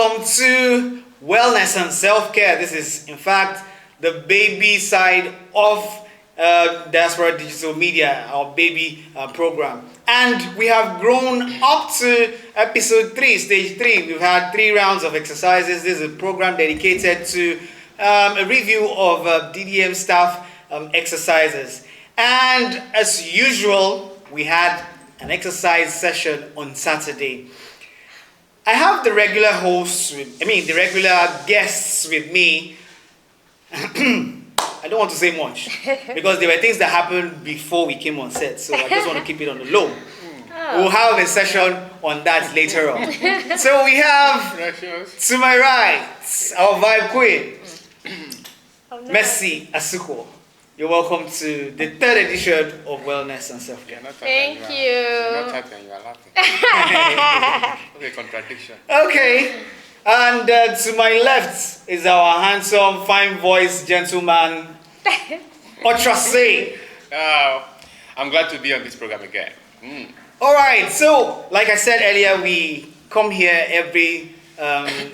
welcome to Wellness and Self-Care. This is, in fact, the baby side of Diaspora Digital Media, our baby program. And we have grown up to episode 3, stage 3. We've had 3 rounds of exercises. This is a program dedicated to a review of DDM staff exercises. And as usual, we had an exercise session on Saturday. I have the regular hosts, the regular guests with me. I don't want to say much because there were things that happened before we came on set, so I just want to keep it on the low. Oh. We'll have a session on that later on. So we have, to my right, our vibe queen, Mercy Asuko. You're welcome to the 3rd edition of Wellness and Self-Care. Thank you. You're not happy and you are laughing. Okay, contradiction. Okay. And to my left is our handsome, fine-voiced gentleman, Tricia. I'm glad to be on this program again. All right. So, like I said earlier, we come here every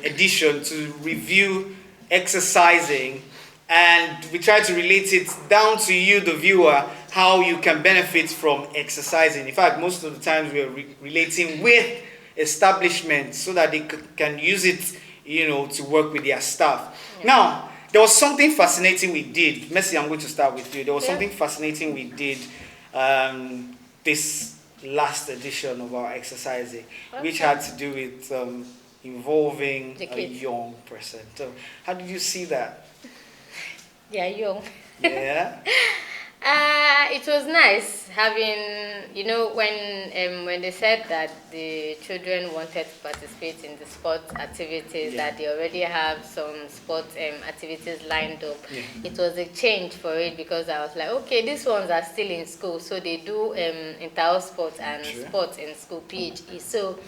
edition to review exercising. And we try to relate it down to you, the viewer, how you can benefit from exercising. In fact, most of the times we are relating with establishments so that they can use it, to work with their staff. Yeah. Now, there was something fascinating we did. Mercy, I'm going to start with you. There was something fascinating we did this last edition of our exercising, which had to do with involving a young person. So, how did you see that? Yeah, young. Yeah. It was nice having, when they said that the children wanted to participate in the sports activities, that they already have some sports activities lined up. Yeah. It was a change for it because I was like, okay, these ones are still in school, so they do inter-house sports and sports in school, PHE. So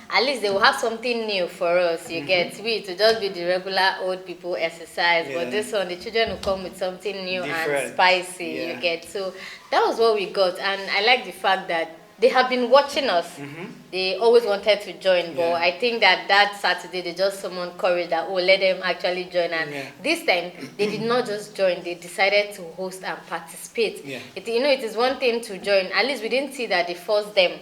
at least they will have something new for us. You get we to just be the regular old people exercise, but this one the children will come with something new and spicy. You get, so that was what we got, and I like the fact that they have been watching us. They always wanted to join, but I think that Saturday they just summoned courage that let them actually join, and this time they did not just join, they decided to host and participate. It is one thing to join. At least we didn't see that they forced them.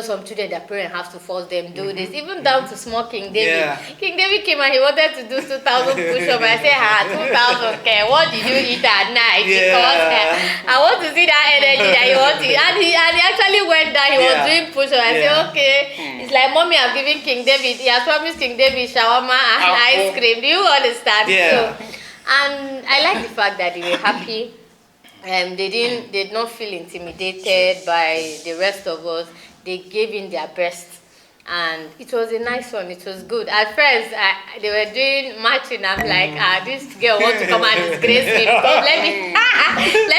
Some children, their parents have to force them do this, even down to small King David. King David came and he wanted to do 2,000 push-ups. I said, 2,000, okay, what did you eat at night? Because I want to see that energy that you want to eat. And he actually went down, he was doing push-ups. I said, okay. It's like, mommy, I'm giving King David. He has promised King David shawarma and ice cream. Do you understand? So, and I like the fact that they were happy. They did not feel intimidated by the rest of us. They gave in their best. And it was a nice one. It was good. At first, they were doing matching. I'm like, this girl wants to come and disgrace me. Because let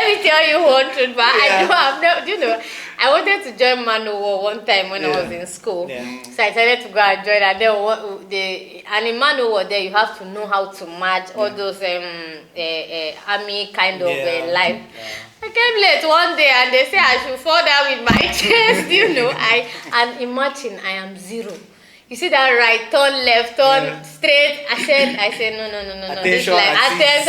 me tell you one truth. But I wanted to join Man O' War one time when I was in school. So I decided to go and join. And then in Man O' War there, you have to know how to match all those army kind of life. I came late one day and they say I should fall down with my chest, and imagine I am 0. You see that right turn, left turn, straight. I said no. This like artist.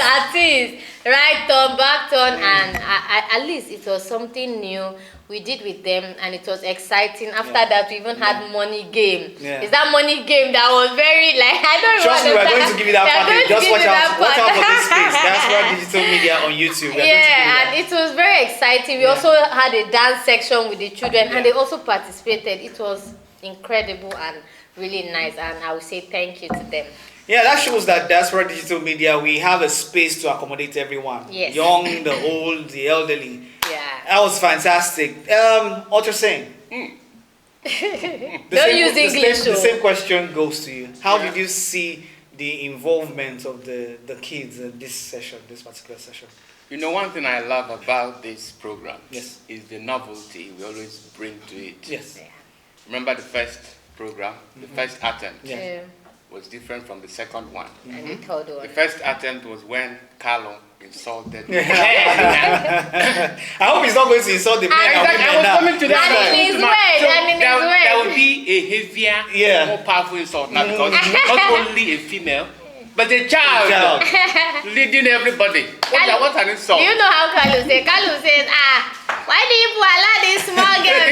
Right turn, back turn, and at least it was something new we did with them, and it was exciting. After that, we even had money game. It's that money game that was very I don't Trust me, we're going to give you that package. Just watch out for this space. That's why Digital Media on YouTube. And it was very exciting. We also had a dance section with the children, and they also participated. It was incredible and really nice, and I would say thank you to them. Yeah, that shows that Diaspora Digital Media, we have a space to accommodate everyone. Yes. Young, the old, the elderly. Yeah. That was fantastic. Ultrasound. Don't use English. The same question goes to you. How did you see the involvement of the kids in this particular session? One thing I love about this program is the novelty we always bring to it. Yes. Remember the first program, the first attempt? was different from the second one. And the third one. The first attempt was when Carlo insulted me. I hope he's not going to insult the men and Exactly, women I was now. coming to that. And in his way, and in his way. There would be a heavier, more powerful insult now because not only a female, but a child leading everybody. What's an insult? Do you know how Kalu says? Kalu says, why do you allow these small girls?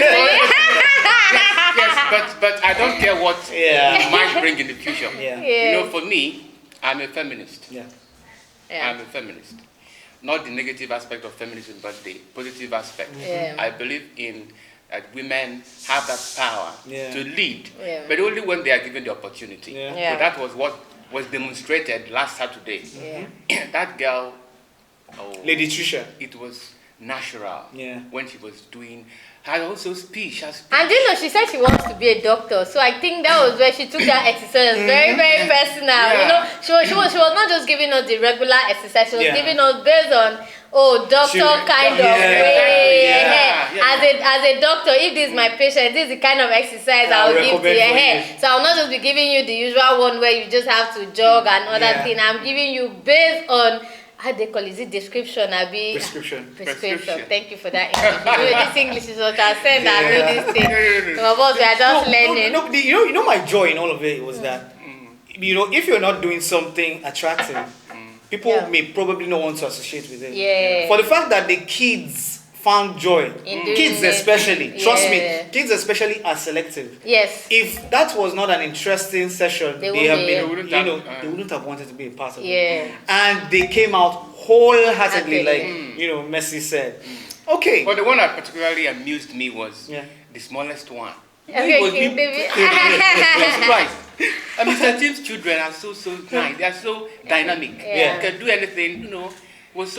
Yes, but I don't care what you might bring in the future. Yeah. You know, for me, I'm a feminist. Yeah. I'm a feminist. Not the negative aspect of feminism, but the positive aspect. Yeah. I believe in that women have that power to lead, but only when they are given the opportunity. Yeah. So that was what was demonstrated last Saturday. Yeah. That girl, Lady Tricia. it was natural when she was doing her also speech. And you know, she said she wants to be a doctor, so I think that was where she took that exercise very, very personal. You know, she was not just giving us the regular exercise; she was giving us based on doctor kind of way. As a doctor, if this is my patient, this is the kind of exercise I'll give to your hair. So I'll not just be giving you the usual one where you just have to jog and other thing. I'm giving you based on how they call it? Is it description? Prescription. Thank you for that English. This English is what I said. I know this thing. Some of us we are just learning. No, you know my joy in all of it was that, you know, if you're not doing something attractive, people may probably not want to associate with it. Yeah. For the fact that the kids found joy, kids especially, trust me, kids especially are selective. Yes. If that was not an interesting session, they wouldn't have wanted to be a part of it. And they came out wholeheartedly, like Messi said. Okay. But the one that particularly amused me was the smallest one. Okay, I was surprised. And Mr. Tim's children are so nice. They are so dynamic. They can do anything, you know.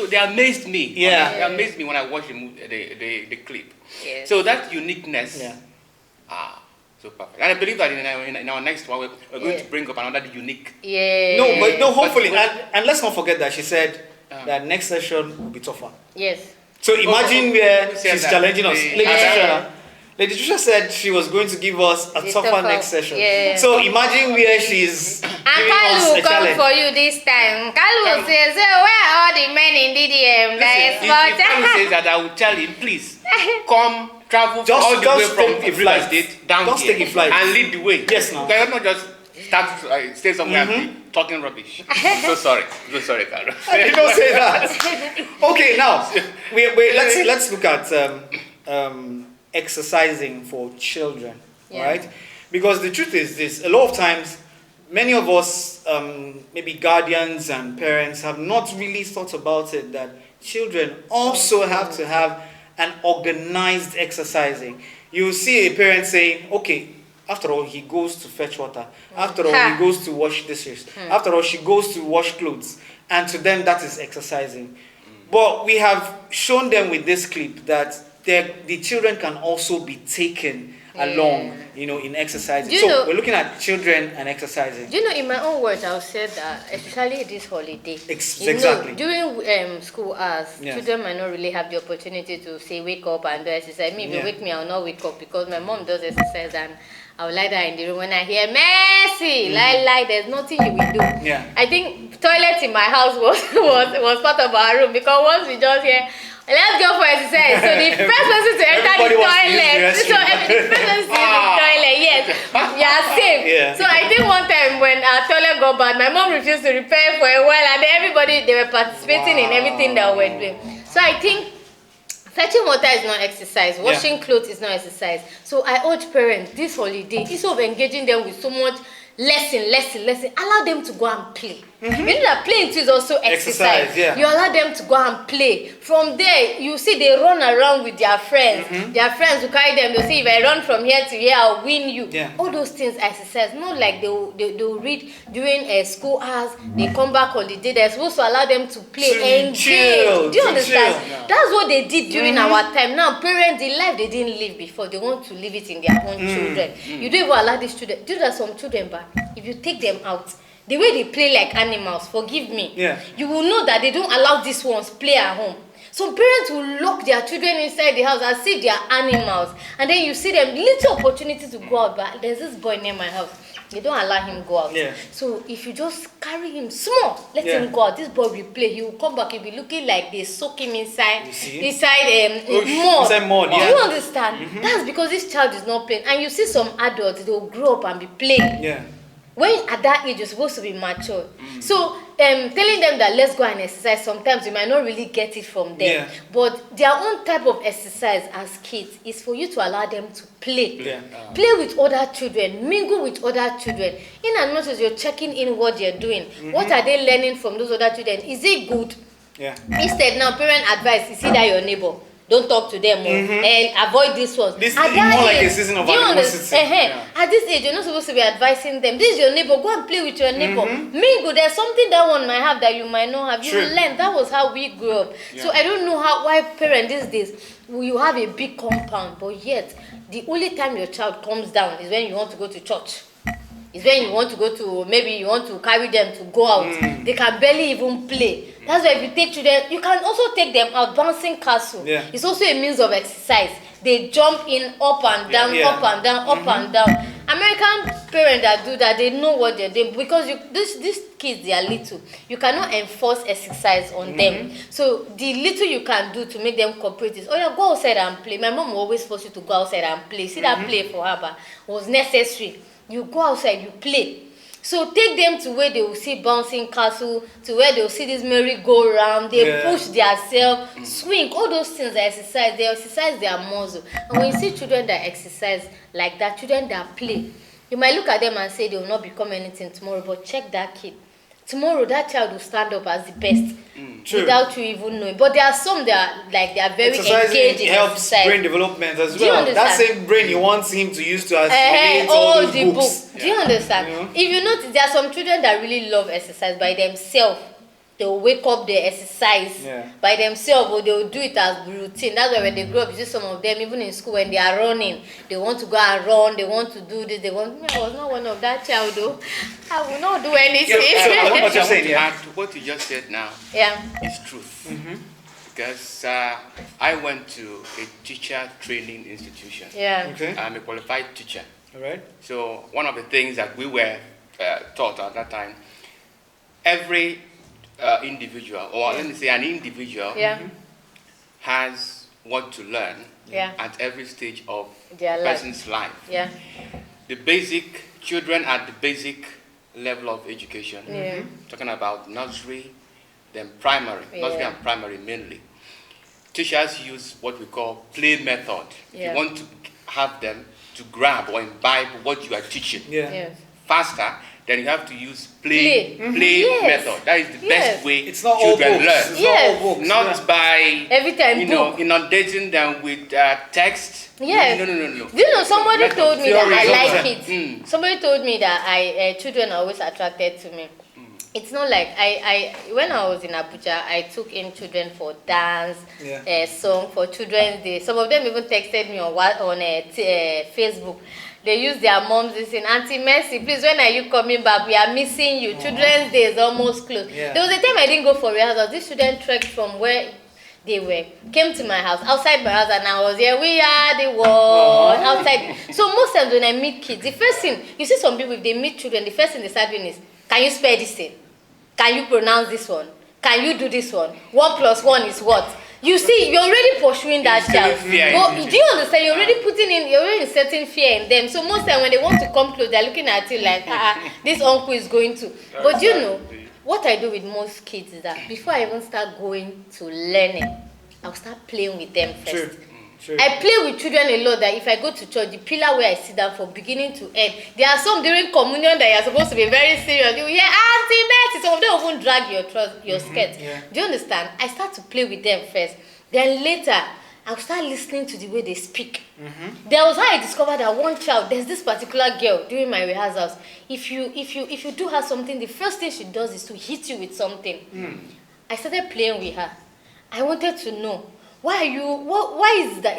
They amazed me. They amazed me when I watched the clip. Yes. So that uniqueness, so perfect. And I believe that in our next one, we're going to bring up another unique. No, hopefully. And let's not forget that she said that next session will be tougher. Yes. So imagine where she's challenging us. Lady Tricia said she was going to give us a tougher next session. So imagine where she's giving us a challenge. Kalu come for you this time. Kalu says, where are all the men in DDM? If Kalu says that, I will tell him, please, come, travel all the way from River State down here and lead the way. Yes, now. You cannot just stay somewhere and be talking rubbish. So sorry, Kalu. Don't say that. Okay, now, let's look at exercising for children, right? Because the truth is this: a lot of times, many of us, maybe guardians and parents, have not really thought about it that children also have to have an organized exercising. You see a parent saying, okay, after all, he goes to fetch water. After all, he goes to wash dishes. After all, she goes to wash clothes. And to them, that is exercising. But we have shown them with this clip that the children can also be taken along, in exercising. So we're looking at children and exercising. Do you know, in my own words, I'll say that, especially this holiday, exactly. During school hours, children might not really have the opportunity to say, wake up and do exercise. If you wake me, I'll not wake up because my mom does exercise and I'll lie there in the room when I hear Messi, there's nothing you will do. I think toilet in my house was part of our room because once we just hear, let's go for exercise. So the first person to enter the toilet. So the first person to the toilet, yes. You are safe. So I think one time when our toilet got bad, my mom refused to repair for a while and everybody, they were participating in everything that we were doing. So I think fetching water is not exercise. Washing clothes is not exercise. So I urge parents this holiday, instead of engaging them with so much lesson, allow them to go and play. You know that playing too is also exercise. You allow them to go and play. From there, you see they run around with their friends. Their friends will carry them. They'll say, if I run from here to here, I'll win you. All those things exercise. Not like they'll read during school hours. They come back on the day. They're supposed to allow them to play and chill. Do you understand? That's what they did during our time. Now, parents, the life they didn't live before, they want to live it in their own children. You don't even allow these children. Do that some children, but if you take them out, the way they play like animals, forgive me, you will know that they don't allow these ones play at home. Some parents will lock their children inside the house as if they are animals. And then you see them, little opportunity to go out. But there's this boy near my house. They don't allow him go out. Yeah. So if you just carry him small, let him go out. This boy will play. He will come back. He'll be looking like they soak him inside mud. Inside mud. Do you understand? That's because this child is not playing. And you see some adults, they will grow up and be playing. Yeah. When at that age you're supposed to be mature. So telling them that let's go and exercise, sometimes you might not really get it from them. Yeah. But their own type of exercise as kids is for you to allow them to play. Yeah. Play with other children, mingle with other children. In as much as you're checking in what they're doing, what are they learning from those other children? Is it good? Yeah. Instead, now parent advice is either your neighbor. Don't talk to them and avoid this one. This is more like a season of animosity. At this age, you're not supposed to be advising them. This is your neighbor. Go and play with your neighbor. Mingle. There's something that one might have that you might not have. You learn. That was how we grew up. Yeah. So I don't know why parents these days, you have a big compound, but yet the only time your child comes down is when you want to go to church. It's when you want to go to, maybe you want to carry them to go out. They can barely even play. That's why if you take children, you can also take them out, bouncing castle. Yeah. It's also a means of exercise. They jump in up and down, up and down, up and down. American parents that do that, they know what they're doing because these kids, they are little. You cannot enforce exercise on them. So the little you can do to make them cooperate is, oh yeah, go outside and play. My mom will always force you to go outside and play. See that play for her, but was necessary. You go outside, you play. So take them to where they will see bouncing castle, to where they will see this merry-go-round, they push themselves, swing, all those things they exercise their muscle. And when you see children that exercise like that, children that play, you might look at them and say they will not become anything tomorrow, but check that kid. Tomorrow that child will stand up as the best without you even knowing. But there are some that are very engaged in helps exercise. Brain development as well. That same brain you want him to use to assimilate all those the books. Do you understand? If you notice, there are some children that really love exercise by themselves. They'll wake up, they exercise by themselves, or they'll do it as routine. That's why when they grow up, you see some of them, even in school, when they are running, they want to go and run, they want to do this, I was not one of that child, though. I will not do anything. What you just said now is truth. Because I went to a teacher training institution. I'm a qualified teacher. All right. So one of the things that we were taught at that time, every individual, or let me say an individual, has what to learn at every stage of a person's life. The basic, children at the basic level of education, talking about nursery, then primary, nursery and primary mainly. Teachers use what we call play method. If you want to have them to grab or imbibe what you are teaching faster, then you have to use play method. That is the best way children learn. Not by every time inundating them with text. No. Do you know, somebody told me that I like it. Somebody told me that children are always attracted to me. It's not like when I was in Abuja, I took in children for dance, song for Children's Day. Some of them even texted me on Facebook. They use their moms saying, Auntie Mercy, please, when are you coming back? We are missing you. Children's Day is almost close. There was a time I didn't go for rehearsals. These children trekked from where they were, came to my house, outside my house, and I was here. We are the world, outside. So most times when I meet kids, the first thing, you see some people, if they meet children, the first thing they start doing is, can you spell this thing? Can you pronounce this one? Can you do this one? 1 + 1 is what? You see, you're already pursuing that child. But do you understand? You're already inserting fear in them. So most time when they want to come close, they're looking at you like, this uncle is going to. But you know, what I do with most kids is that before I even start going to learning, I'll start playing with them first. True. I play with children a lot that if I go to church, the pillar where I sit down from beginning to end, there are some during communion that you're supposed to be very serious. You hear, Auntie Mercy, some of them won't drag your skirt. Do you understand? I start to play with them first. Then later, I'll start listening to the way they speak. There was how I discovered that one child, there's this particular girl during my rehearsals. If you do her something, the first thing she does is to hit you with something. I started playing with her. I wanted to know. Why is it that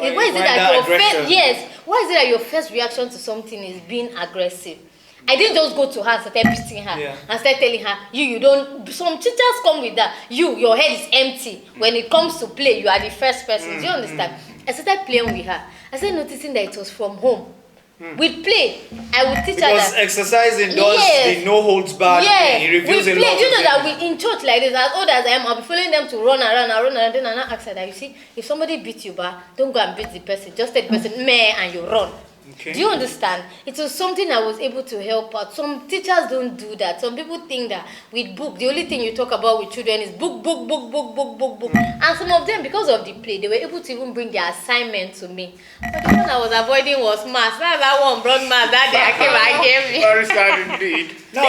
your first reaction to something is being aggressive? I didn't just go to her and started beating her and start telling her, you don't. Some teachers come with that. Your head is empty. When it comes to play, you are the first person. Do you understand? I started playing with her. I started noticing that it was from home. With play, I would teach her because that. exercising does the no holds barred thing. It reveals we a play. lot. Do you know that we in church like this, as old as I am, I'll be following them to run around and run around. Then I ask her that, you see, if somebody beats you, don't go and beat the person. Just take the person, meh, and you run. Okay. Do you understand? It was something I was able to help out. Some teachers don't do that. Some people think that with book, the only thing you talk about with children is book. And some of them, because of the play, they were able to even bring their assignment to me. But the one I was avoiding was math. That one brought math that day I came and gave me. Very sad indeed. No,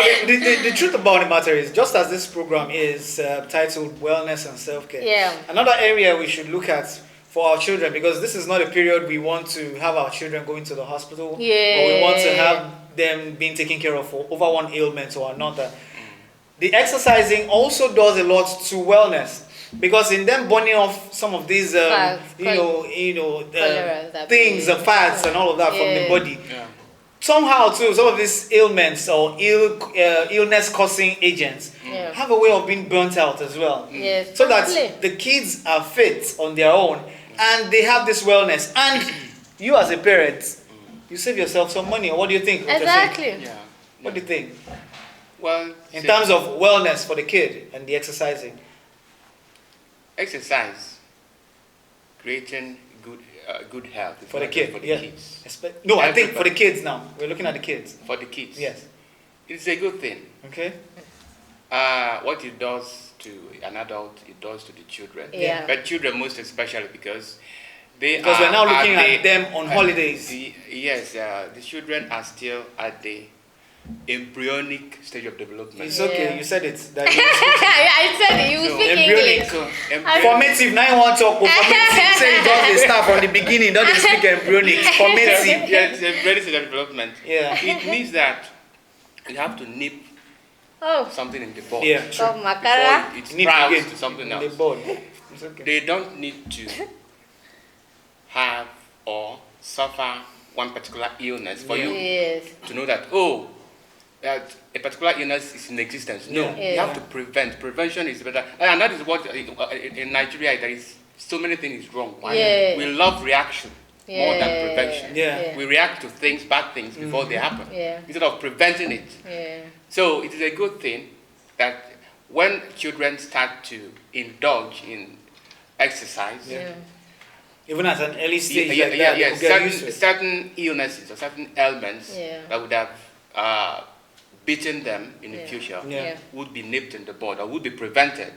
the truth about the matter is, just as this program is titled Wellness and Self-Care, another area we should look at for our children, because this is not a period we want to have our children going to the hospital, or we want to have them being taken care of for over one ailment or another. The exercising also does a lot to wellness, because in them burning off some of these things, fats and all of that from the body, somehow too some of these ailments or illness causing agents have a way of being burnt out as well, so that the kids are fit on their own and they have this wellness, and you as a parent, you save yourself some money. Or what do you think? Exactly. What do you think? Well, in terms of wellness for the kid and the exercising. Exercise, creating good health for the kid. For the kids. No, I think for the kids now. We're looking at the kids. For the kids. Yes. It's a good thing. Okay. What it does to an adult, it does to the children. But children most especially, because we're now looking at them on holidays. The children are still at the embryonic stage of development. It's okay, you said it. That I said it, you speak English. Formative, 9-1 talk, formative, say it does start from the beginning, don't they speak embryonic, formative. Yes, embryonic stage of development. It means that you have to nip something in the bud. Before it sprouts to something else. The bud. It's okay. They don't need to have or suffer one particular illness for you to know that, that a particular illness is in existence. No, you have to prevent. Prevention is better. And that is what, in Nigeria, there is so many things wrong. We love reaction more than prevention. We react to things, bad things, before they happen, instead of preventing it. So it is a good thing that when children start to indulge in exercise, even at an early stage, certain illnesses or certain ailments that would have beaten them in the future would be nipped in the bud or would be prevented.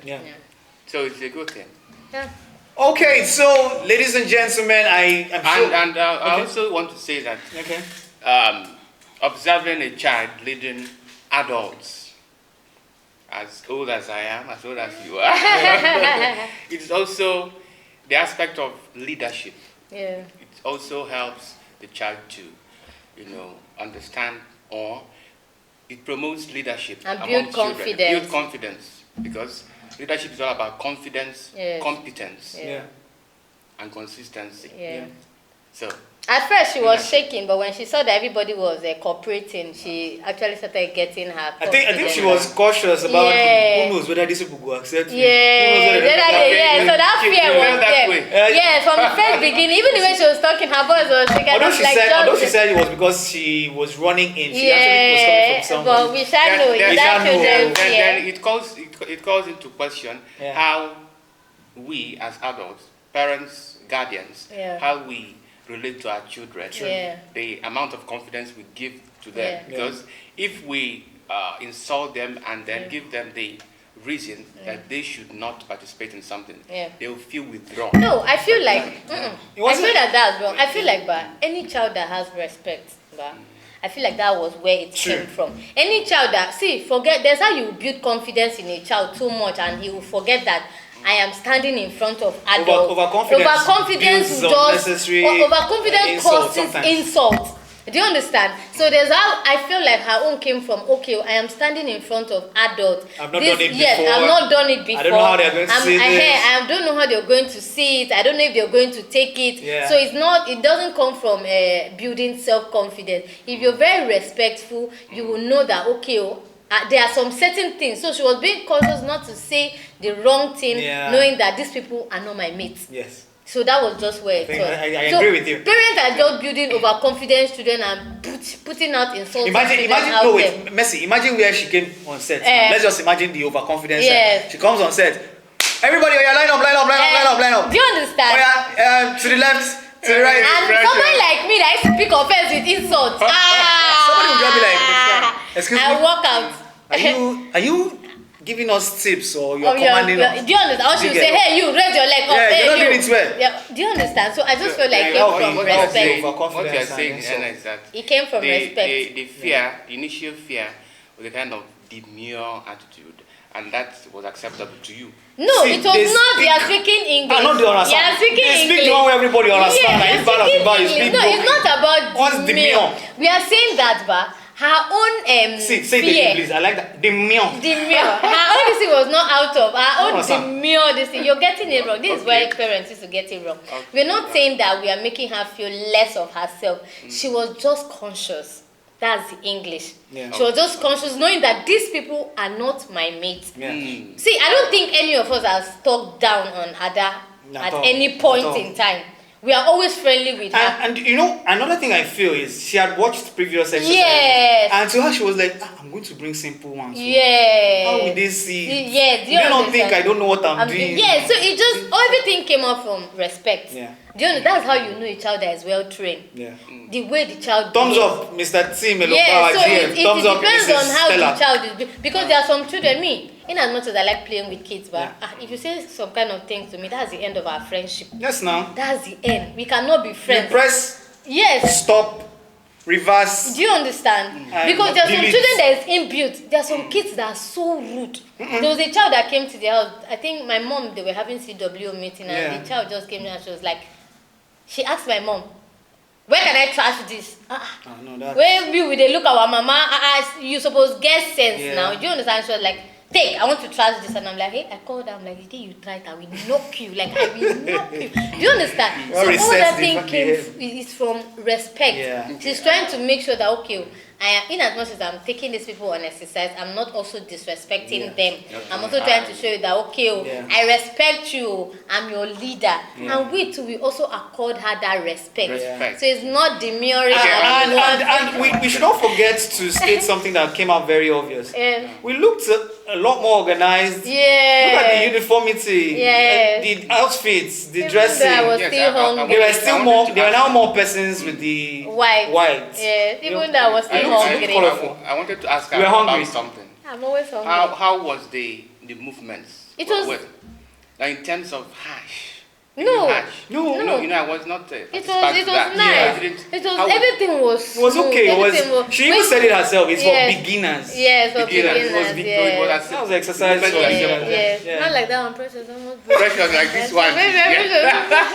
So it's a good thing. Okay, so ladies and gentlemen, I also want to say that observing a child leading adults as old as I am, as old as you are, it is also the aspect of leadership. It also helps the child to, understand, or it promotes leadership and among children. Build confidence, because leadership is all about confidence, competence, and consistency. So at first she was shaking, but when she saw that everybody was cooperating, she actually started getting her confidence. I think she was cautious about who knows whether this people will accept me. So that fear was there. From the first beginning, even when she was talking, her voice was shaking. Although she said it was because she was running in, she actually was coming from somewhere. But we shall know. Then it calls into question how we as adults, parents, guardians, how we relate to our children, the amount of confidence we give to them. Because if we insult them and then give them the reason that they should not participate in something, they will feel withdrawn. No, I feel like I feel that that's wrong. I feel like any child that has respect, I feel like that was where it came from. Any child that that's how you build confidence in a child too much, and he will forget that I am standing in front of adults. Overconfidence causes insult. Do you understand? So there's how I feel like her own came from. Okay, I am standing in front of adults. I've not done it before. I've not done it before. I don't know how they're going to see this. I don't know how they're going to see it. I don't know if they're going to take it. So it doesn't come from building self-confidence. If you're very respectful, you will know that there are some certain things. So she was being cautious not to say the wrong thing, knowing that these people are not my mates. So that was just where it was. I agree with you. Parents are just building overconfident children and putting out insults. Imagine, Messi, imagine where she came on set. Let's just imagine the overconfidence. Yes. She comes on set. Everybody, line up. Do you understand? To the left, to the right. And someone like me that used to pick offense with insults. Somebody will just be like, excuse me. I walk out. Are you giving us tips or you're commanding us? Do you understand? Or she will say, hey, you raise your leg up. Yeah, hey, you're not doing it well. Yeah. Do you understand? So I just feel like it came from respect. What you're saying is that It came from respect. The fear, the initial fear, was a kind of demure attitude, and that was acceptable to you. No, See, it was not. They are speaking English. I know they understand. They are speaking they English. speak the one way everybody understands. Yeah, Like, no, it's not about what's demure? We are saying that, but her own say fear. it again, please. I like that. Demure. Her own this thing was not out of her own understand. demure. This thing, you're getting it wrong. This is why parents used to get it wrong. We're not saying that we are making her feel less of herself. She was just conscious. That's the English. Yeah. She was just conscious, knowing that these people are not my mates. Yeah. See, I don't think any of us has talked down on Ada at any point in time. We are always friendly with her. And you know, another thing I feel is she had watched previous exercises. Yes. And to her, she was like, I'm going to bring simple ones. Yes. How will they see? Yes. Do you not think I don't know what I'm doing? Yeah, so it just, everything came up from respect. Yeah. Do you know, that's how you know a child that is well trained. Yeah. The way the child Thumbs behaves. up, Mr. T. Melopawa, Yeah, so GM. Thumbs up, depends Mrs. on how Stella. the child is. Because there are some children, in as much as I like playing with kids, but if you say some kind of things to me, that's the end of our friendship. Yes, now. That's the end. We cannot be friends. You press, Yes. stop, reverse. Do you understand? Because there are some children that is inbuilt. There are some kids that are so rude. There was a child that came to the house. I think my mom, they were having CW meeting, and the child just came in and she was like, she asked my mom, where can I trash this? No, Where we they look at our mama, you supposed get sense now. Do you understand? She was like, take, I want to trash this. And I'm like, hey, I called her, I'm like, the day you try it, I will knock you. Like, I will knock you. Do you understand? So all that thing is from respect. Yeah. She's trying to make sure that, okay, in as much as I'm taking these people on exercise, I'm not also disrespecting them. I'm also trying to show you that, okay, I respect you, I'm your leader. And we also accord her that respect. So it's not demurring. And we should not forget to state something that came out very obvious. We looked a lot more organized. Yeah. Look at the uniformity, the outfits, the dressing. I was still hungry. There were now more persons with the white. Yeah, even though I was still hungry. I wanted to ask her about something. I'm always hungry. How was the movements? It was like in terms of hash. No, I was not. It was nice. Everything was. It was okay. She even said it herself. It's for beginners. Yes, for beginners. That was exercise. Not like that one. Precious, like this one.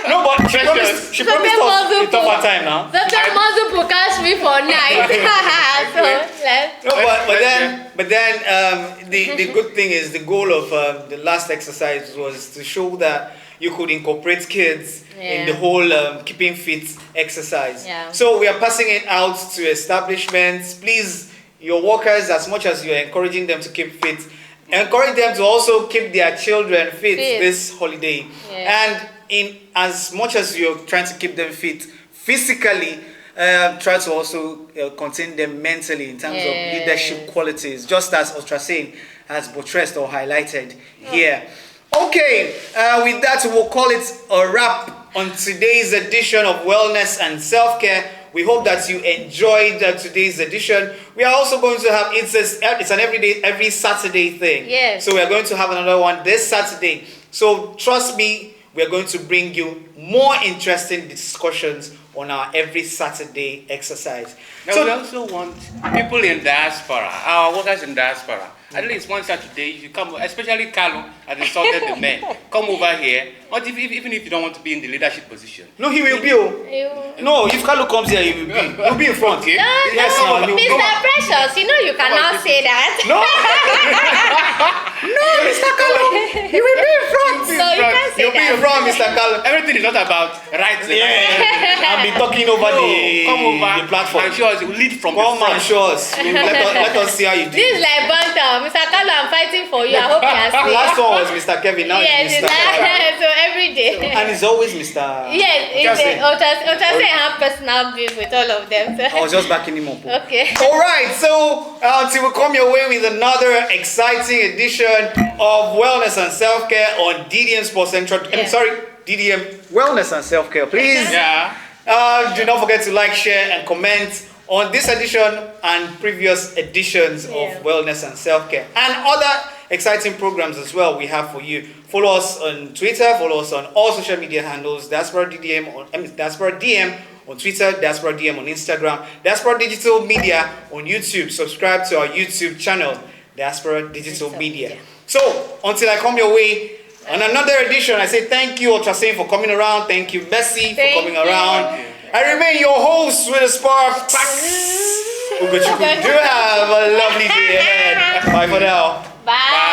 No, but she promised us a tougher time now. Sometimes Mazu catch me for night. But then the good thing is the goal of the last exercise was to show that you could incorporate kids in the whole keeping fit exercise. So we are passing it out to establishments. Please, your workers, as much as you're encouraging them to keep fit, encourage them to also keep their children fit this holiday. And in as much as you're trying to keep them fit physically, try to also contain them mentally in terms of leadership qualities, just as Ostrasin has buttressed or highlighted here. Okay, with that, we'll call it a wrap on today's edition of Wellness and Self-Care. We hope that you enjoyed today's edition. We are also going to have, it's an every Saturday thing. Yes. So we are going to have another one this Saturday. So trust me, we are going to bring you more interesting discussions on our every Saturday exercise. Now so we also want people in diaspora, our workers in diaspora. At least one Saturday, you come, especially Carlo has insulted the men. Come over here, even if you don't want to be in the leadership position. No, he will be. No, if Carlo comes here, he will be. He'll be in front here. No, Mr. Precious, you cannot say that. No, no, Mr. Carlo, he will be in front. So you can't say He'll be in front, Mr. Carlo. Everything is not about right. I'll be talking over the platform. I'm sure you lead from come and show us. Let us see how you do. This is like banter. Mr. Carlo, I'm fighting for you. I hope you are safe. Last one was Mr. Kevin. Now it's Mr. So every day. And it's always Mr. Yes, Otasei have personal beef with all of them. So. I was just backing him up. Okay. All right, so until we come your way with another exciting edition of Wellness and Self-Care on DDM Sports Central. DDM Wellness and Self-Care. Please do not forget to like, share, and comment on this edition and previous editions of Wellness and Self-Care and other exciting programs as well we have for you. Follow us on Twitter, follow us on all social media handles, Diaspora DM on Twitter, Diaspora DM on Instagram, Diaspora Digital Media on YouTube. Subscribe to our YouTube channel, Diaspora Digital Media. So, until I come your way on another edition, I say thank you, Ultrasain, for coming around. Thank you, Bessie, for coming around. I remain your host with a spark. Do have a lovely day ahead. Bye for now. Bye.